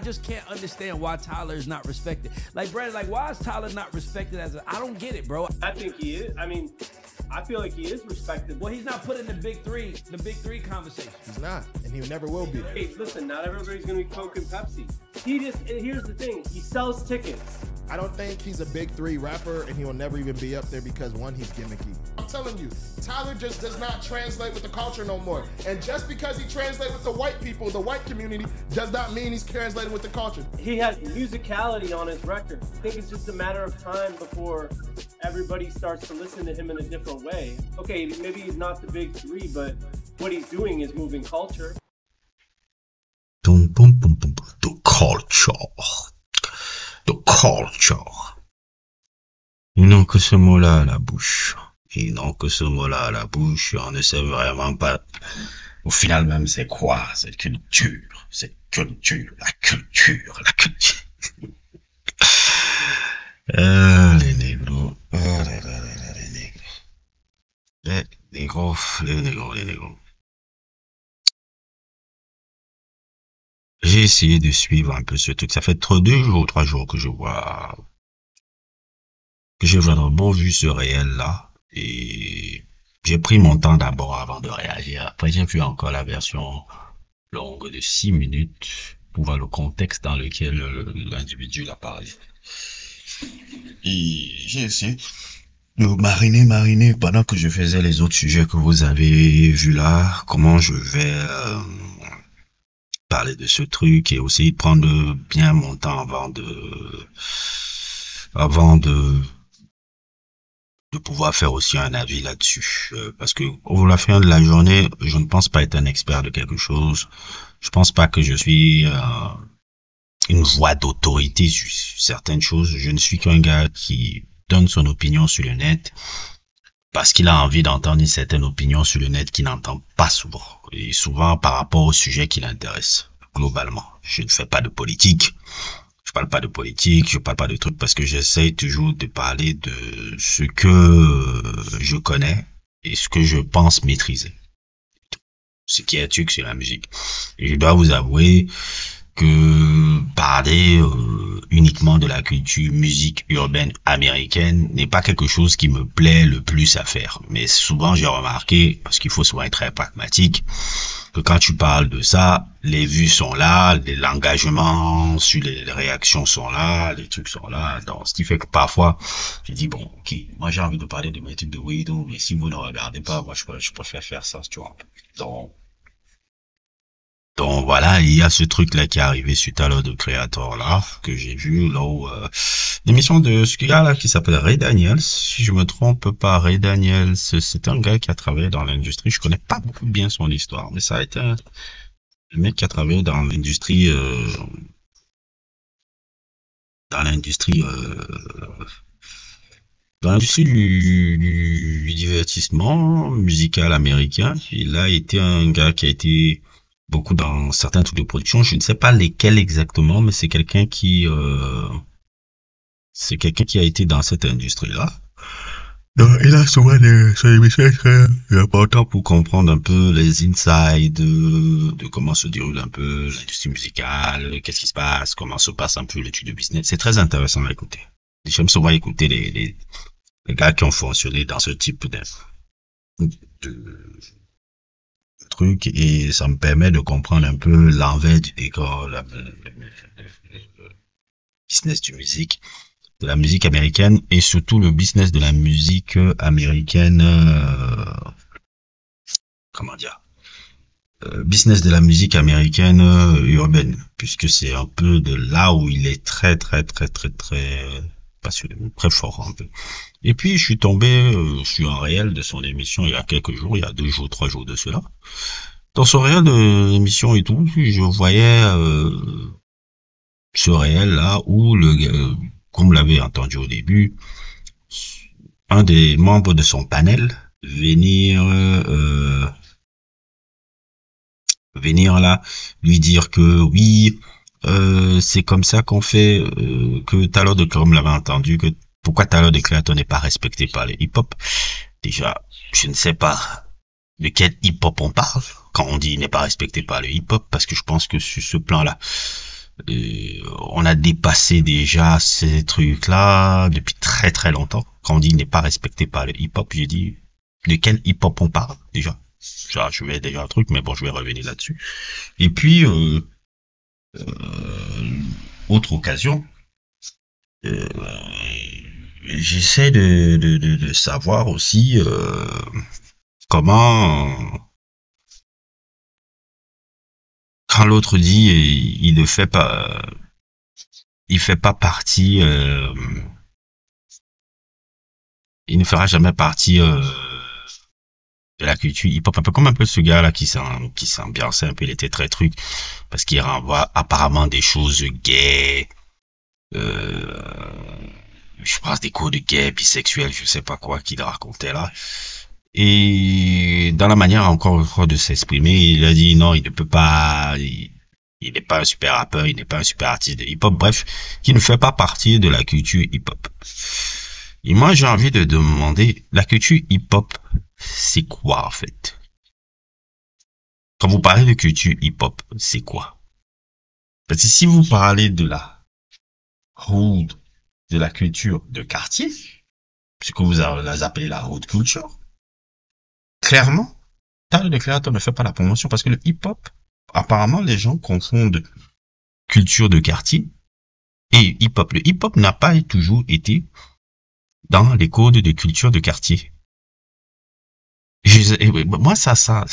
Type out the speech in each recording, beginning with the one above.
I just can't understand why Tyler is not respected. Like, Brandon, like, why is Tyler not respected as a... I don't get it, bro. I think he is. I mean, I feel like he is respected. Well, he's not put in the big three conversation. He's not, and he never will be. Hey, listen, not everybody's going to be Coke and Pepsi. And here's the thing, he sells tickets. I don't think he's a big three rapper, and he will never even be up there because, one, he's gimmicky. I'm telling you, Tyler just does not translate with the culture no more. And just because he translates with the white people, the white community, does not mean he's translating with the culture. He has musicality on his record. I think it's just a matter of time before everybody starts to listen to him in a different way. Okay, maybe he's not the big three, but what he's doing is moving culture. The culture. The culture. Ils n'ont que ce mot-là à la bouche. Ils n'ont que ce mot-là à la bouche. On ne sait vraiment pas. Au final même, c'est quoi cette culture? Cette culture. La culture. La culture. Les négros. Les négros. Les négros. Les négros. J'ai essayé de suivre un peu ce truc. Ça fait 2 jours, 3 jours que j'ai vraiment vu ce réel-là. Et j'ai pris mon temps d'abord avant de réagir. Après, j'ai vu encore la version longue de 6 minutes pour voir le contexte dans lequel l'individu l'a parlé. Et j'ai essayé de mariner pendant que je faisais les autres sujets que vous avez vus là. Comment je vais parler de ce truc et aussi prendre bien mon temps avant de pouvoir faire aussi un avis là-dessus. Parce que au la fin de la journée, je ne pense pas être un expert de quelque chose. Je pense pas que je suis une voix d'autorité sur certaines choses. Je ne suis qu'un gars qui donne son opinion sur le net parce qu'il a envie d'entendre une certaine opinion sur le net qu'il n'entend pas souvent. Et souvent par rapport au sujet qui l'intéresse, globalement. Je ne fais pas de politique. Je parle pas de politique, je parle pas de trucs parce que j'essaye toujours de parler de ce que je connais et ce que je pense maîtriser. Ce qui est truc sur la musique. Et je dois vous avouer que parler uniquement de la culture musique urbaine américaine n'est pas quelque chose qui me plaît le plus à faire. Mais souvent j'ai remarqué, parce qu'il faut souvent être très pragmatique, que quand tu parles de ça, les vues sont là, l'engagement sur les réactions sont là, les trucs sont là. Donc, ce qui fait que parfois, je dis bon, ok, moi j'ai envie de parler de mes trucs de weed, mais si vous ne regardez pas, moi je préfère faire ça, tu vois. Donc voilà, il y a ce truc-là qui est arrivé suite à l'heure de Creator là, que j'ai vu là où l'émission de ce gars-là qui s'appelle Ray Daniels, si je me trompe pas, Ray Daniels, c'est un gars qui a travaillé dans l'industrie, je connais pas beaucoup bien son histoire, mais ça a été un mec qui a travaillé dans l'industrie du divertissement musical américain. Il a été un gars qui a été beaucoup dans certains trucs de production, je ne sais pas lesquels exactement, mais c'est quelqu'un qui a été dans cette industrie-là. Donc, il a souvent des émissions très importantes pour comprendre un peu les insides de comment se déroule un peu l'industrie musicale, qu'est-ce qui se passe, comment se passe un peu l'étude de business. C'est très intéressant à écouter. J'aime souvent écouter les gars qui ont fonctionné dans ce type de truc et ça me permet de comprendre un peu l'envers du décor, le business de la musique américaine et surtout le business de la musique américaine, business de la musique américaine urbaine, puisque c'est un peu de là où il est très passionné, très fort un peu. Et puis je suis tombé sur un réel de son émission il y a quelques jours, il y a 2 jours, 3 jours de cela. Dans son réel de l'émission et tout, je voyais ce réel là où comme vous l'avez entendu au début, un des membres de son panel venir là lui dire que oui, c'est comme ça qu'on fait, que Tyler de Creator l'avait entendu, que pourquoi Tyler de Creator n'est pas respecté par les hip-hop. Déjà, je ne sais pas de quel hip-hop on parle quand on dit il n'est pas respecté par le hip-hop, parce que je pense que sur ce plan-là, On a dépassé déjà ces trucs-là depuis très très longtemps. Quand on dit n'est pas respecté par le hip-hop, j'ai dit de quel hip-hop on parle déjà. Je vais déjà un truc, mais bon, je vais revenir là-dessus. Et puis, autre occasion, j'essaie de savoir aussi comment, quand l'autre dit il ne fait pas, il fait pas partie, il ne fera jamais partie de la culture hip-hop, un peu comme un peu ce gars-là qui s'ambiançait un peu, il était très truc, parce qu'il renvoie apparemment des choses gays, je pense des cours de gays, bisexuels, je sais pas quoi qu'il racontait là. Et dans la manière encore une fois de s'exprimer, il a dit non, il ne peut pas, il n'est pas un super rappeur, il n'est pas un super artiste de hip-hop, bref, qui ne fait pas partie de la culture hip-hop. Et moi, j'ai envie de demander, la culture hip-hop, c'est quoi en fait? Quand vous parlez de culture hip-hop, c'est quoi? Parce que si vous parlez de la hood, de la culture de quartier, ce que vous appelez la hood culture, clairement, Tyler, the Creator ne fait pas la promotion parce que le hip-hop, apparemment, les gens confondent culture de quartier et hip-hop. Le hip-hop n'a pas toujours été dans les codes de culture de quartier. Moi, c'est ça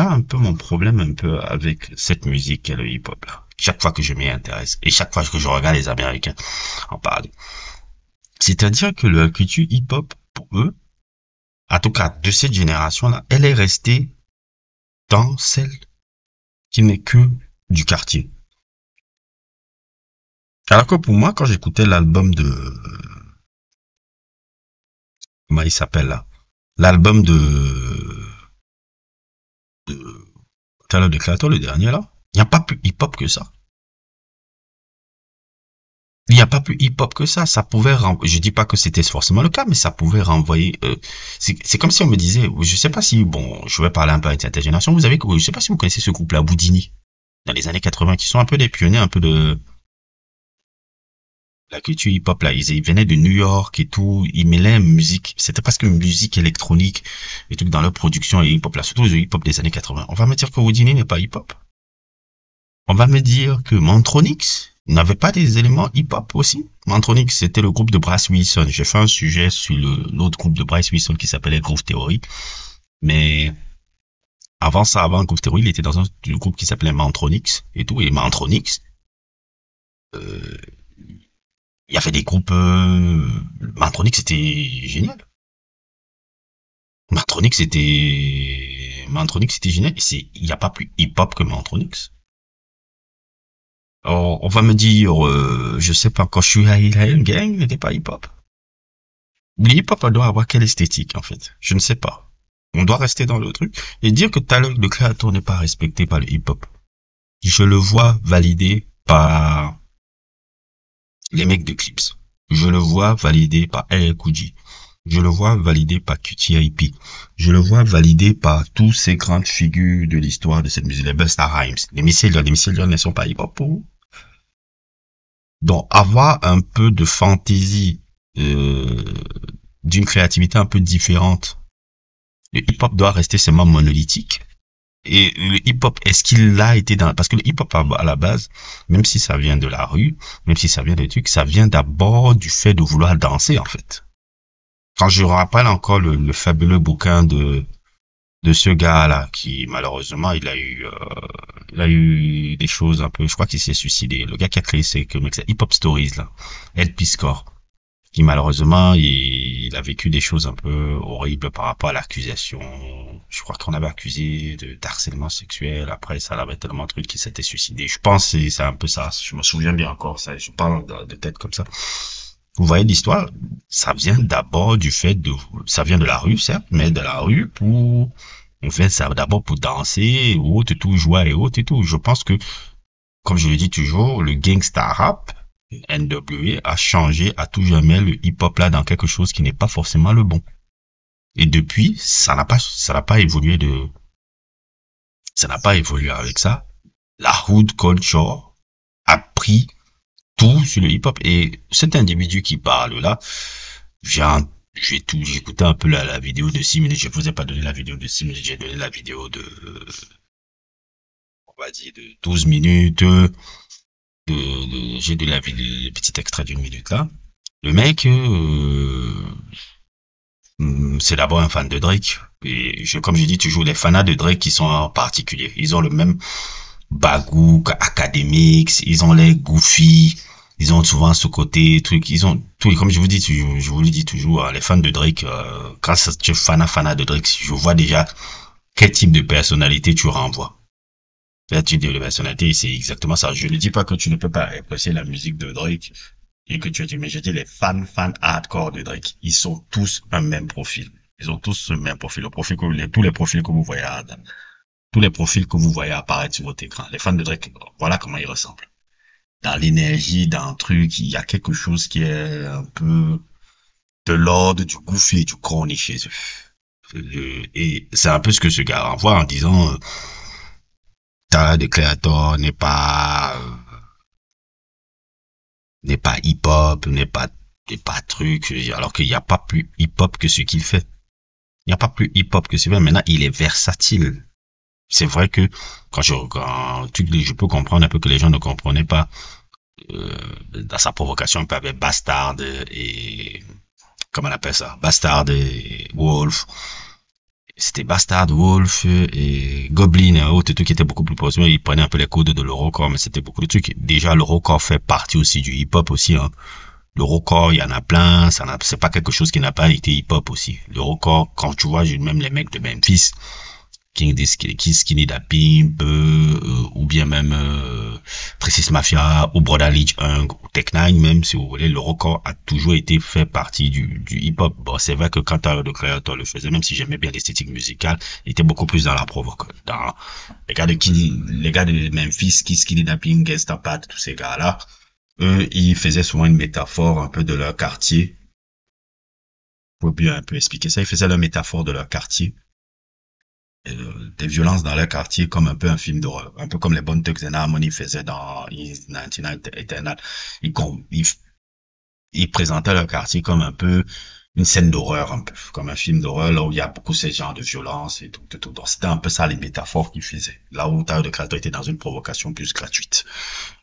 un peu mon problème un peu avec cette musique et le hip-hop là. Chaque fois que je m'y intéresse et chaque fois que je regarde les Américains en parler. C'est-à-dire que la culture hip-hop, pour eux, en tout cas de cette génération-là, elle est restée dans celle qui n'est que du quartier. Alors que pour moi, quand j'écoutais l'album de... Comment il s'appelle là? L'album de Tyler, the Creator, le dernier là, il n'y a pas plus hip-hop que ça. Il n'y a pas plus hip-hop que ça. Ça pouvait je dis pas que c'était forcément le cas, mais ça pouvait renvoyer. C'est comme si on me disait, je sais pas si, bon, je vais parler un peu à intergénération. Je sais pas si vous connaissez ce groupe-là, Boudini, dans les années 80, qui sont un peu des pionniers, un peu de la culture hip-hop là. Ils venaient de New York et tout. Ils mêlaient musique. C'était presque une musique électronique et tout dans leur production et hip-hop là, surtout le hip-hop des années 80. On va me dire que Boudini n'est pas hip-hop. On va me dire que Mantronix n'avait pas des éléments hip-hop aussi. Mantronix, c'était le groupe de Bryce Wilson. J'ai fait un sujet sur l'autre groupe de Bryce Wilson qui s'appelait Groove Theory. Mais avant ça, avant Groove Theory, il était dans un groupe qui s'appelait Mantronix et tout. Et Mantronix, il y avait des groupes... Mantronix, c'était génial. Mantronix, c'était génial. Et il n'y a pas plus hip-hop que Mantronix. Alors, on va me dire, je sais pas, quand je suis à Hillel Gang, il n'était pas hip-hop. Le hip-hop doit avoir quelle esthétique, en fait? Je ne sais pas. On doit rester dans le truc et dire que Tyler, the Creator n'est pas respecté par le hip-hop. Je le vois validé par les mecs de Clips. Je le vois validé par LL Cool J. Je le vois validé par QTIP. Je le vois validé par tous ces grandes figures de l'histoire de cette musique. Les Busta Rhymes. Les Missy Elliott ne sont pas hip-hop pour vous. Donc, avoir un peu de fantaisie, d'une créativité un peu différente. Le hip-hop doit rester seulement monolithique. Et le hip-hop, est-ce qu'il a été parce que le hip-hop à la base, même si ça vient de la rue, même si ça vient des trucs, ça vient d'abord du fait de vouloir danser, en fait. Quand je rappelle encore le fabuleux bouquin de ce gars-là, qui, malheureusement, il a eu des choses un peu, je crois qu'il s'est suicidé. Le gars qui a créé ces Hip Hop Stories, là. LP Score. Qui, malheureusement, il a vécu des choses un peu horribles par rapport à l'accusation. Je crois qu'on avait accusé d'harcèlement sexuel. Après, ça l'avait tellement de trucs qu'il s'était suicidé. Je pense que c'est un peu ça. Je me souviens bien encore, ça. Je parle de tête comme ça. Vous voyez l'histoire, ça vient d'abord du fait ça vient de la rue, certes, mais de la rue on fait ça d'abord pour danser, ou autre, tout, jouer et autres et tout. Je pense que, comme je le dis toujours, le gangsta rap, NWA, a changé à tout jamais le hip-hop là dans quelque chose qui n'est pas forcément le bon. Et depuis, ça n'a pas évolué avec ça. La hood culture appris tout sur le hip-hop. Et cet individu qui parle là, j'ai écouté un peu la vidéo de 6 minutes. Je ne vous ai pas donné la vidéo de 6 minutes, j'ai donné la vidéo de, on va dire, de 12 minutes. J'ai donné le petit extrait d'une minute là. Le mec, c'est d'abord un fan de Drake. Et comme je dis toujours, les fans de Drake qui sont en particulier, ils ont le même bagou académique, ils ont les goofy, ils ont souvent ce côté truc, ils ont tout, comme je vous le dis toujours, les fans de Drake, quand tu es fan de Drake, je vois déjà quel type de personnalité tu renvoies. Quel type de personnalité, c'est exactement ça. Je ne dis pas que tu ne peux pas apprécier la musique de Drake et que tu as dit, mais je dis les fans hardcore de Drake, ils sont tous un même profil. Ils ont tous le même profil, tous les profils que vous voyez tous les profils que vous voyez apparaître sur votre écran. Les fans de Drake, voilà comment ils ressemblent. Dans l'énergie, dans un truc, il y a quelque chose qui est un peu de l'ordre du goofy et du corny chez eux. Et c'est un peu ce que ce gars renvoie en disant, Tyler, the Creator n'est pas hip-hop, n'est pas truc, alors qu'il n'y a pas plus hip-hop que ce qu'il fait. Il n'y a pas plus hip-hop que ce qu'il fait. Maintenant, il est versatile. C'est vrai que je peux comprendre un peu que les gens ne comprenaient pas dans sa provocation un peu avec Bastard et comment on appelle ça, Bastard et Wolf. C'était Bastard, Wolf et Goblin et autres trucs qui étaient beaucoup plus proches. Ils prenaient un peu les codes de l'Eurocore, mais c'était beaucoup de trucs. Déjà, l'Eurocore fait partie aussi du hip-hop aussi, hein. L'Eurocore, il y en a plein, c'est pas quelque chose qui n'a pas été hip-hop aussi. L'Eurocore, quand tu vois, même les mecs de Memphis, King Skinny Da Pimp, ou bien même Precis Mafia, ou Brother Leach 1, ou Tech 9 même, si vous voulez, l'Eurocore a toujours été fait partie du hip-hop. Bon, c'est vrai que quand Tyler, the Creator le faisait, même si j'aimais bien l'esthétique musicale, il était beaucoup plus dans la provoque. Dans les gars de Memphis, Skinny Da Pimp, Gangsta Pat, tous ces gars-là, eux, ils faisaient souvent une métaphore un peu de leur quartier. Faut bien un peu expliquer ça. Ils faisaient leur métaphore de leur quartier. Des violences dans leur quartier comme un peu un film d'horreur. Un peu comme les Bone Thugs and Harmony faisaient dans 99 Eternal. Ils présentaient leur quartier comme un peu une scène d'horreur, un peu comme un film d'horreur, là où il y a beaucoup de ces genres de violence et tout. Donc c'était un peu ça les métaphores qu'ils faisaient. Là où Tyler, the Creator était dans une provocation plus gratuite.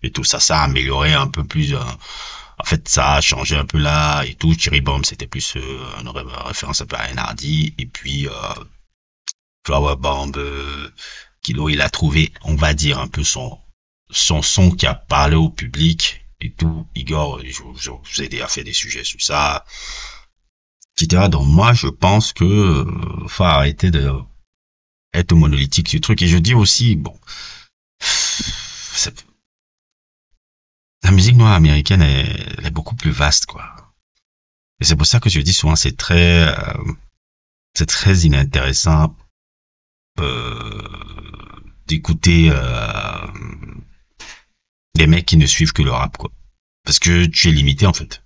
Et tout ça, ça a amélioré un peu plus, en fait, ça a changé un peu là et tout. Cherry Bomb, c'était plus une référence un peu à NRD. Et puis, Flower Bomb, Kilo, il a trouvé, on va dire, un peu son son qui a parlé au public et tout. Igor, je vous ai déjà fait des sujets sur ça, etc. Donc moi, je pense que faut arrêter de être monolithique sur le truc. Et je dis aussi, bon, la musique noire américaine elle est beaucoup plus vaste, quoi. Et c'est pour ça que je dis souvent, c'est très inintéressant d'écouter des mecs qui ne suivent que le rap, quoi. Parce que tu es limité, en fait.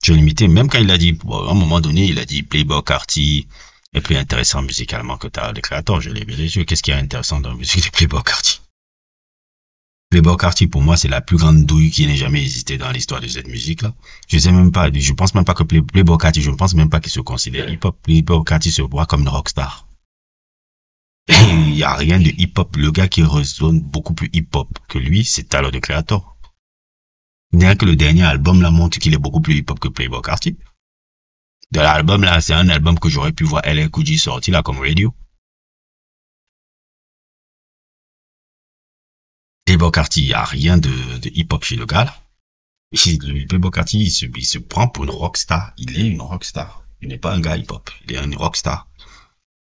Tu es limité. Même quand il a dit, bon, à un moment donné, il a dit Playboi Carti est plus intéressant musicalement que Tyler, the Creator. Je l'ai vu les yeux. Qu'est-ce qui est intéressant dans la musique de Playboi Carti? Playboi Carti, pour moi, c'est la plus grande douille qui n'ait jamais existé dans l'histoire de cette musique-là. Je pense même pas que Playboi Carti, je ne pense même pas qu'il se considère hip-hop. Playboi Carti se voit comme une rockstar. Il n'y a rien de hip-hop. Le gars qui résonne beaucoup plus hip-hop que lui, c'est Tyler, the Creator. Bien que le dernier album là montre qu'il est beaucoup plus hip-hop que Playboi Carti. De l'album là, c'est un album que j'aurais pu voir LL Cool J sorti là comme Radio. Playboi Carti, il n'y a rien de hip-hop chez le gars là. Playboi Carti, il se prend pour une rockstar. Il est une rockstar. Il n'est pas un gars hip-hop. Il est une rockstar.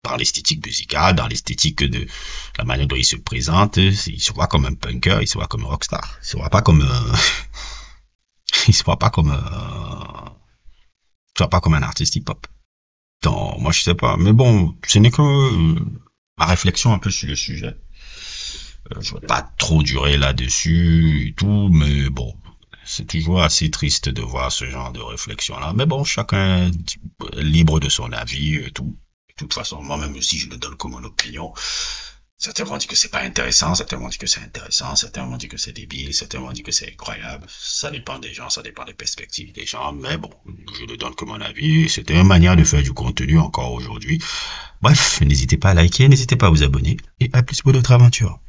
Dans l'esthétique musicale, dans l'esthétique de la manière dont il se présente, il se voit comme un punker, il se voit comme un rockstar. Il se voit pas comme un artiste hip-hop. Donc, moi, je sais pas. Mais bon, ce n'est que ma réflexion un peu sur le sujet. Je vais pas trop durer là-dessus et tout, mais bon, c'est toujours assez triste de voir ce genre de réflexion-là. Mais bon, chacun est libre de son avis et tout. De toute façon, moi-même aussi, je le donne comme une opinion. Certains vont dire que c'est pas intéressant, certains vont dire que c'est intéressant, certains vont dire que c'est débile, certains vont dire que c'est incroyable. Ça dépend des gens, ça dépend des perspectives des gens, mais bon, je ne donne que mon avis. C'était une manière de faire du contenu encore aujourd'hui. Bref, n'hésitez pas à liker, n'hésitez pas à vous abonner et à plus pour d'autres aventures.